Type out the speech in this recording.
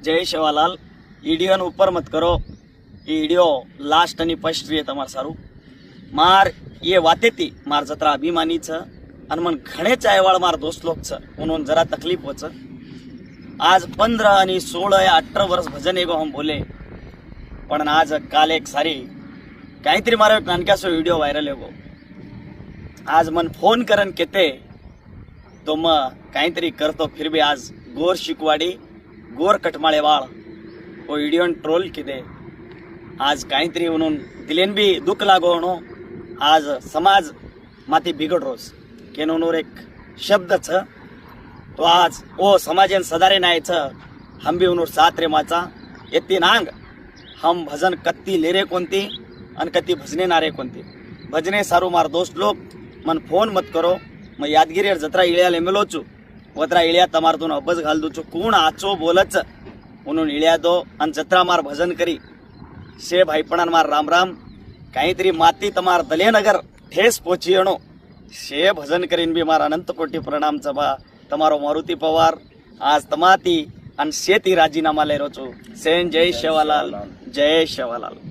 जय शेवालाल ईडियो ऊपर मत करो ये ईडियो लास्ट आणि फर्स्ट रे तमार सारू मार ये वाते ती मार जत्रा अभिमानी छ आणि मन घणे चायवाळ मार दोस्त लोक छ म्हणून जरा तकलीफ होच आज 15 आणि 16 या 18 वर्ष भजन एगो हम बोले पण आज काल एक सारी काहीतरी मारो एक नानक्यासो व्हिडिओ व्हायरल एगो आज मन फोन करन केते तो मग काहीतरी करतो फिर भी आज गोर शिकवाडी गोर कटमाळेवाळ वो व्हिडिओ ट्रोल किदे आज काहीतरी म्हणून दिलेन बी दुःख लागो म्हणून आज समाज माती बिघड रोज केनोनूर एक शब्द छ तो आज ओ समाजेन सदारे नाय छ हम भी उनूर साथ रे माचा येती नांग हम भजन कत्ती लेरे कोणती आणि कत्ती भजने नारे कोणती भजने सारू मार दोस्त लोग मन फोन मत करो मैं यादगिरी जत्रा इळ्याले मेलोचू वत्रा इळ्या तमारतून अब्बस घाल दूचो कोण आचो बोलच म्हणून इळ्या दो आणि जत्रा मार भजन करी शे भाईपणान मार राम राम काहीतरी माती तमार दलेनगर ठेस पोची अणो शे भजन करीन बी मार अनंत कोटी प्रणाम बा तमारो मारुती पवार आज तमाती आणि शेती राजीनामा ले रोचो सेन जय शेवालाल जय शेवालाल।